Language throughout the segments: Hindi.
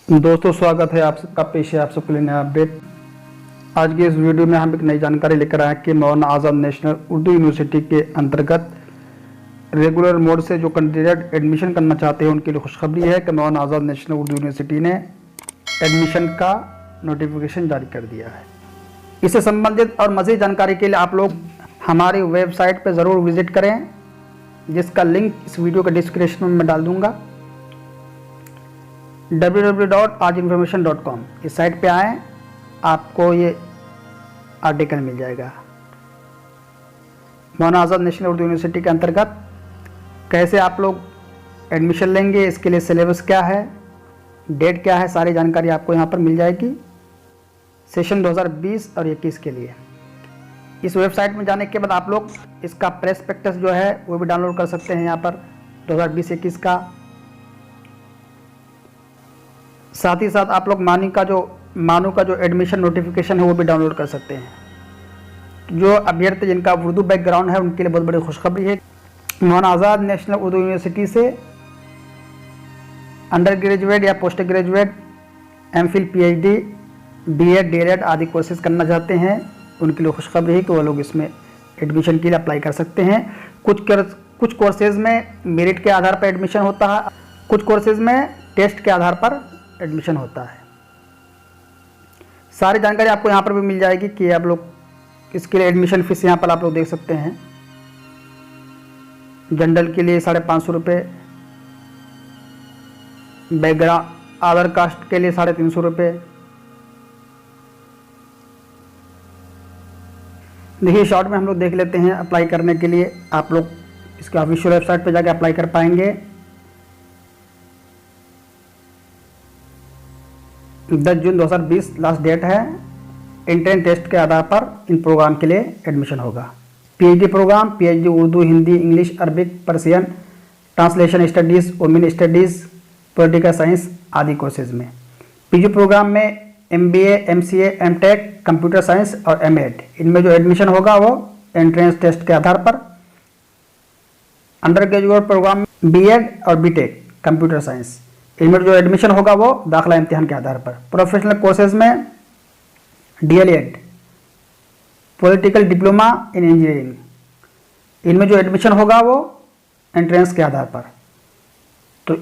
दोस्तों स्वागत है आप सबका। पेश है आप सबके लिए नया अपडेट। आज की इस वीडियो में हम एक नई जानकारी लेकर आए कि मौलाना आज़ाद नेशनल उर्दू यूनिवर्सिटी के अंतर्गत रेगुलर मोड से जो कैंडिडेट एडमिशन करना चाहते हैं उनके लिए खुशखबरी है कि मौलाना आज़ाद नेशनल उर्दू यूनिवर्सिटी ने एडमिशन का नोटिफिकेशन जारी कर दिया है। इससे संबंधित और मज़ीद जानकारी के लिए आप लोग हमारी वेबसाइट पर ज़रूर विज़िट करें, जिसका लिंक इस वीडियो के डिस्क्रिप्शन में डाल दूँगा। www.ajinformation.com इस साइट पे आएँ, आपको ये आर्टिकल मिल जाएगा। मौलाना आज़ाद नेशनल उर्दू यूनिवर्सिटी के अंतर्गत कैसे आप लोग एडमिशन लेंगे, इसके लिए सिलेबस क्या है, डेट क्या है, सारी जानकारी आपको यहाँ पर मिल जाएगी सेशन 2020 और 21 के लिए। इस वेबसाइट में जाने के बाद आप लोग इसका प्रोस्पेक्टस जो है वो भी डाउनलोड कर सकते हैं यहाँ पर 2020-21 का। साथ ही साथ आप लोग मानू का जो एडमिशन नोटिफिकेशन है वो भी डाउनलोड कर सकते हैं। जो अभ्यर्थी जिनका उर्दू बैकग्राउंड है उनके लिए बहुत बड़ी खुशखबरी है। मौलाना आज़ाद नेशनल उर्दू यूनिवर्सिटी से अंडर ग्रेजुएट या post graduate, MPhil, PhD, BEd, DElEd आदि कोर्सेज करना चाहते हैं उनके लिए खुशखबरी है कि वो लोग इसमें एडमिशन के लिए अप्लाई कर सकते हैं। कुछ कोर्सेज में मेरिट के आधार पर एडमिशन होता है, कुछ कोर्सेज में टेस्ट के आधार पर एडमिशन होता है। सारी जानकारी आपको यहाँ पर भी मिल जाएगी कि आप लोग इसके लिए एडमिशन फीस यहाँ पर आप लोग देख सकते हैं। जनरल के लिए 550 रुपये, बैकग्राउंड अदर कास्ट के लिए 350 रुपये। देखिए शॉर्ट में हम लोग देख लेते हैं। अप्लाई करने के लिए आप लोग इसके ऑफिशियल वेबसाइट पर जाकर अप्लाई कर पाएंगे। 10 जून 2020 लास्ट डेट है। एंट्रेंस टेस्ट के आधार पर इन प्रोग्राम के लिए एडमिशन होगा। PhD programme, PhD Urdu, Hindi, English, Arabic, Persian, translation studies, women studies, political science आदि कोर्सेज में। पीजी प्रोग्राम में MBA, MCA, MTech, computer science और एमएड, इनमें जो एडमिशन होगा वो एंट्रेंस टेस्ट के आधार पर। अंडर ग्रेजुएट प्रोग्राम में बीएड और बीटेक, कंप्यूटर साइंस, इनमें जो एडमिशन होगा वो दाखिला इम्तिहान के आधार पर। प्रोफेशनल कोर्सेज में DElEd, political diploma in engineering, इनमें जो एडमिशन होगा वो एंट्रेंस के आधार पर। तो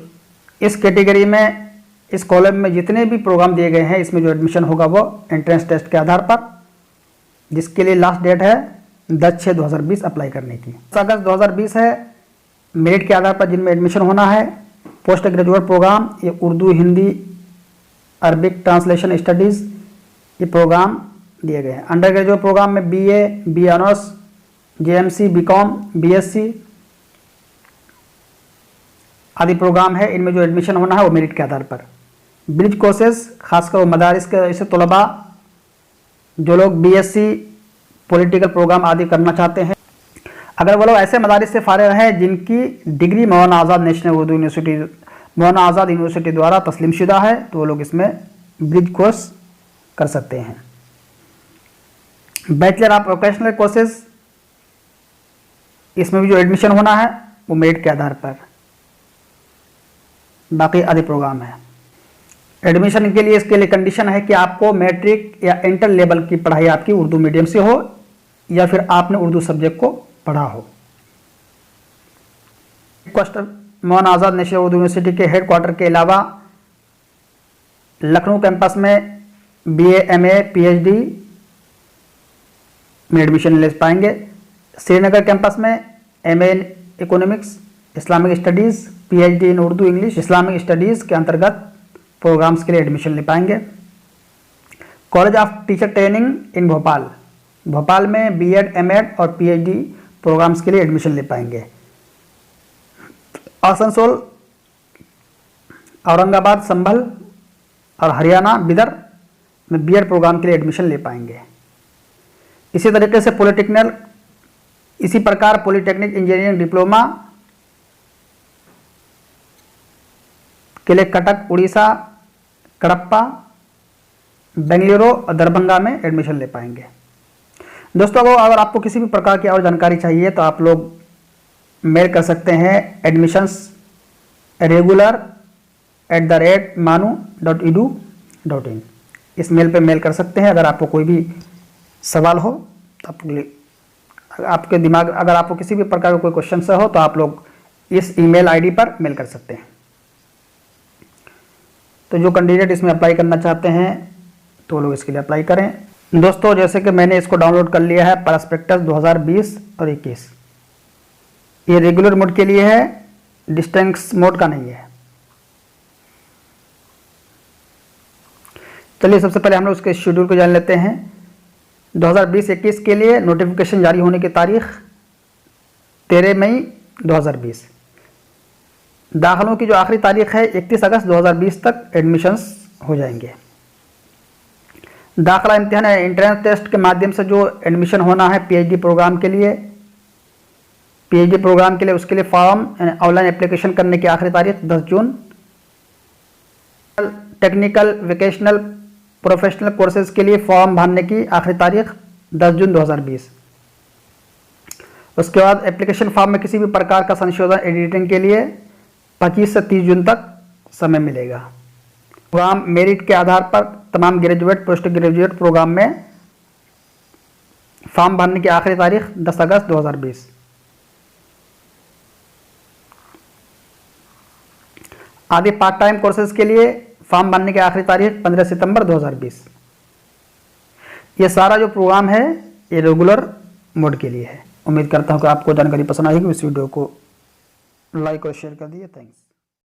इस कैटेगरी में, इस कॉलम में जितने भी प्रोग्राम दिए गए हैं इसमें जो एडमिशन होगा वो एंट्रेंस टेस्ट के आधार पर, जिसके लिए लास्ट डेट है 10/6/2020 अप्लाई करने की। 10 अगस्त 2020 है। मेरिट के आधार पर जिनमें एडमिशन होना है। पोस्ट ग्रेजुएट प्रोग्राम, ये Urdu, Hindi, Arabic, translation studies, ये प्रोग्राम दिए गए हैं। अंडर ग्रेजुएट प्रोग्राम में BA, B honours, JMC, BCom, BSc आदि प्रोग्राम है। इनमें जो एडमिशन होना है वो मेरिट के आधार पर। ब्रिज कोर्सेज, खासकर वो मदारिस के ऐसे तलबा जो लोग बीएससी, पॉलिटिकल प्रोग्राम आदि करना चाहते हैं, अगर वो लोग ऐसे मदारिस से फारिग हैं जिनकी डिग्री मौलाना आज़ाद नेशनल उर्दू यूनिवर्सिटी, मौलाना आज़ाद यूनिवर्सिटी द्वारा तस्लीम शुदा है, तो वो लोग इसमें ब्रिज कोर्स कर सकते हैं। बैचलर ऑफ वोकेशनल कोर्सेज, इसमें भी जो एडमिशन होना है वो मेरिट के आधार पर। बाकी आदि प्रोग्राम है। एडमिशन के लिए इसके लिए कंडीशन है कि आपको मैट्रिक या इंटर लेवल की पढ़ाई आपकी उर्दू मीडियम से हो या फिर आपने उर्दू सब्जेक्ट को पढ़ा हो। मौलाना आज़ाद नेशनल उर्दू यूनिवर्सिटी के हेडक्वार्टर के अलावा लखनऊ कैंपस में बीए, एमए, पीएचडी में एडमिशन ले पाएंगे। श्रीनगर कैंपस में MA in economics, Islamic studies, PhD in Urdu, English, Islamic studies के अंतर्गत प्रोग्राम्स के लिए एडमिशन ले पाएंगे। College of teacher training in Bhopal में बीएड, एमएड और पीएचडी प्रोग्राम्स के लिए एडमिशन ले पाएंगे। आसनसोल, औरंगाबाद, संभल और हरियाणा, बिदर में बीएड प्रोग्राम के लिए एडमिशन ले पाएंगे। इसी तरीके से इसी प्रकार पॉलिटेक्निक इंजीनियरिंग डिप्लोमा के लिए कटक, उड़ीसा, कडप्पा, बेंगलुरु और दरभंगा में एडमिशन ले पाएंगे। दोस्तों अगर आपको किसी भी प्रकार की और जानकारी चाहिए तो आप लोग मेल कर सकते हैं एडमिशंस रेगुलर manu@manu.edu.in। इस मेल पे मेल कर सकते हैं। अगर आपको कोई भी सवाल हो तो आपके दिमाग, अगर आपको किसी भी प्रकार का कोई क्वेश्चन से हो तो आप लोग इस ईमेल आईडी पर मेल कर सकते हैं। तो जो कैंडिडेट इसमें अप्लाई करना चाहते हैं तो लोग इसके लिए अप्लाई करें। दोस्तों, जैसे कि मैंने इसको डाउनलोड कर लिया है, प्रॉस्पेक्टस 2020 और 21। ये रेगुलर मोड के लिए है, डिस्टेंस मोड का नहीं है। चलिए सबसे पहले हम लोग उसके शेड्यूल को जान लेते हैं। 2020-21 के लिए नोटिफिकेशन जारी होने की तारीख 13 मई 2020। दाखिलों की जो आखिरी तारीख है 31 अगस्त 2020 तक एडमिशन्स हो जाएंगे। दाखिला इम्तिहान एंट्रेंस टेस्ट के माध्यम से जो एडमिशन होना है पीएचडी प्रोग्राम के लिए, उसके लिए फॉर्म ऑनलाइन एप्लीकेशन करने की आखिरी तारीख 10 जून। टेक्निकल, वोकेशनल, प्रोफेशनल कोर्सेज के लिए फॉर्म भरने की आखिरी तारीख 10 जून 2020। उसके बाद एप्लीकेशन फॉर्म में किसी भी प्रकार का संशोधन एडिटिंग के लिए 25 से 30 जून तक समय मिलेगा। प्रोग्राम मेरिट के आधार पर तमाम ग्रेजुएट, पोस्ट ग्रेजुएट प्रोग्राम में फॉर्म भरने की आखिरी तारीख 10 अगस्त 2020। आदि पार्ट टाइम कोर्सेज के लिए फॉर्म भरने की आखिरी तारीख 15 सितंबर 2020। ये सारा जो प्रोग्राम है ये रेगुलर मोड के लिए है। उम्मीद करता हूँ कि आपको जानकारी पसंद आएगी। इस वीडियो को लाइक और शेयर कर दिए। थैंक्स।